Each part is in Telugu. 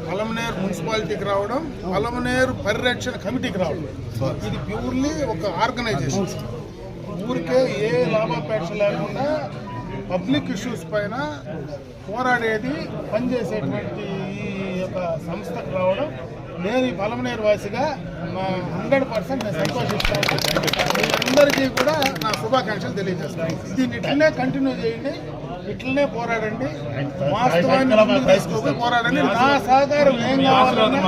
పలమనేరు మున్సిపాలిటీకి రావడం, పలమనేరు పరిరక్షణ కమిటీకి రావడం, ఇది ప్యూర్లీ ఒక ఆర్గనైజేషన్. ఊరికే ఏ లాభాపేక్ష లేకుండా పబ్లిక్ ఇష్యూస్ పైన పోరాడేది పనిచేసేటువంటి ఈ యొక్క సంస్థకు రావడం నేను ఈ పలమనేరు వాసిగా 100% నేను సంతోషిస్తాను. మీ అందరికీ కూడా నా శుభాకాంక్షలు తెలియజేస్తాను. దీన్ని ఇట్లనే కంటిన్యూ చేయండి, ఇట్లనే పోరాడండి, వాస్తవాన్ని తీసుకొని పోరాడండి. నా సహకారం ఏం కావాలన్నా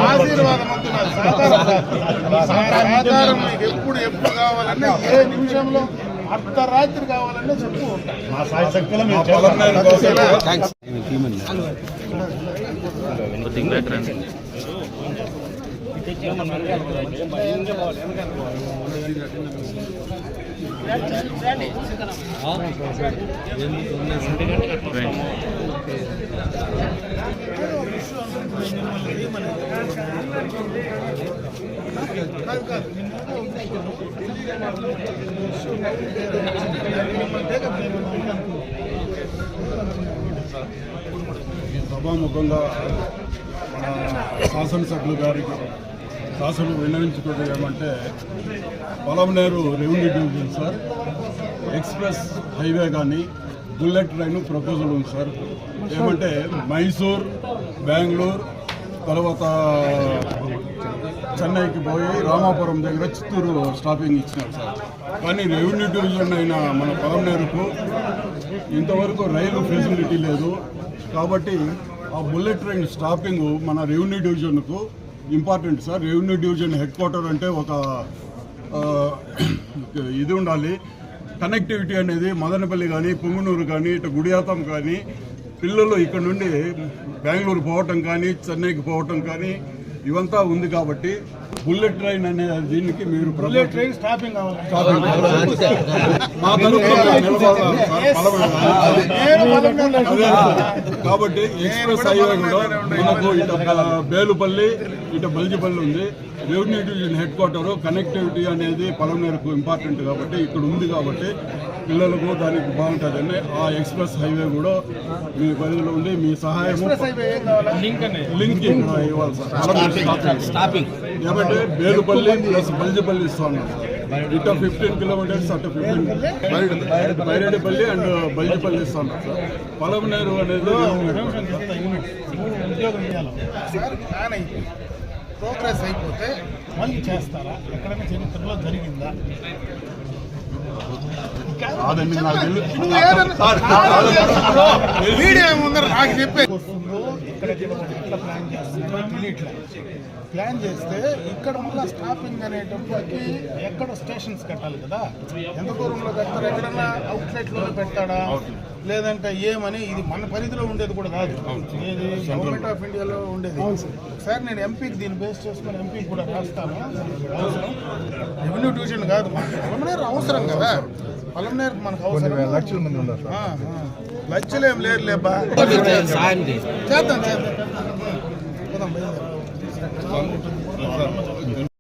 ఆశీర్వాదం వద్దు, నా సహకారం మీకు ఎప్పుడు కావాలన్నా ఏ నిమిషంలో అర్ధరాత్రి కావాలన్నా చెప్తూ ఉంటాను. సభాముఖంగా మన శాసనసభ్యులు గారికి శాసనం విన్నవించుకోవడం ఏమంటే, Palamaneru revenue division sir express highway కానీ బుల్లెట్ ట్రైన్ ప్రపోజల్ ఉంది సార్. ఏమంటే మైసూర్, బెంగళూరు, తర్వాత చెన్నైకి పోయి రామాపురం దగ్గర చిత్తూరు స్టాపింగ్ ఇచ్చినారు సార్. కానీ రెవెన్యూ డివిజన్ అయిన మన పలమనేరుకు ఇంతవరకు రైలు ఫెసిలిటీ లేదు. కాబట్టి ఆ బుల్లెట్ ట్రైన్ స్టాపింగ్ మన రెవెన్యూ డివిజన్కు important sir. Revenue division headquarter అంటే ఒక ఇది ఉండాలి, కనెక్టివిటీ అనేది. మదనపల్లి కానీ, పుంగనూరు కానీ, ఇటు గుడియాతం కానీ, పిల్లలు ఇక్కడ నుండి బెంగళూరు పోవటం కానీ, చెన్నైకి పోవటం కానీ ఇవంతా ఉంది. కాబట్టి బుల్లెట్ ట్రైన్ అనే దీనికి మీరు బుల్లెట్ ట్రైన్ స్టాపింగ్ కాబట్టి ఎక్స్ప్రెస్ హైవే కూడా మనకు ఇటు బేలుపల్లి, ఇటు బల్జిపల్లి ఉంది. Revenue division head quarter connectivity అనేది పలమనేరుకు ఇంపార్టెంట్ కాబట్టి ఇక్కడ ఉంది. కాబట్టి పిల్లలకు దానికి బాగుంటుందని ఆ ఎక్స్ప్రెస్ హైవే కూడా మీ పరిధిలో ఉండి మీ సహాయం లింక్ ఇక్కడ ఇవ్వాలి సార్. ఏమంటే బేలుపల్లి ప్లస్ బల్జిపల్లి ఇస్తాను. ఇటు 15 కిలోమీటర్స్, అటు 15 బైరెడ్డిపల్లి అండ్ బల్జిపల్లి ఇస్తాను సార్. పలమనేరు అనేది ప్రోగ్రెస్ అయిపోతే మళ్ళీ చేస్తారా? ఎక్కడైనా చరిత్రలో జరిగిందా? మీడియా ముందర నాకు చెప్పే వస్తుందో ఇక్కడ ప్లాన్ చేస్తుందో తెలియట్లే. ప్లాన్ చేస్తే ఇక్కడ మళ్ళీ స్టాపింగ్ అనేటప్పటికి ఎక్కడ స్టేషన్స్ కట్టాలి కదా, ఎంత దూరంలో కడతారు? ఎక్కడన్నా అవుట్లెట్లో పెట్టాడా లేదంటే ఏమని? ఇది మన పరిధిలో ఉండేది కూడా కాదు, ఇది గవర్నమెంట్ ఆఫ్ ఇండియాలో ఉండేది. ఒకసారి నేను ఎంపీకి దీన్ని బేస్ చేసుకుని ఎంపీకి కూడా రాస్తాను. అవసరం రెవెన్యూ డివిజన్ కాదు, పలమనేరు అవసరం కదా. పలమనేరు మనకు అవసరం. లక్షలు ఏం లేరు లేబా, చేద్దాం.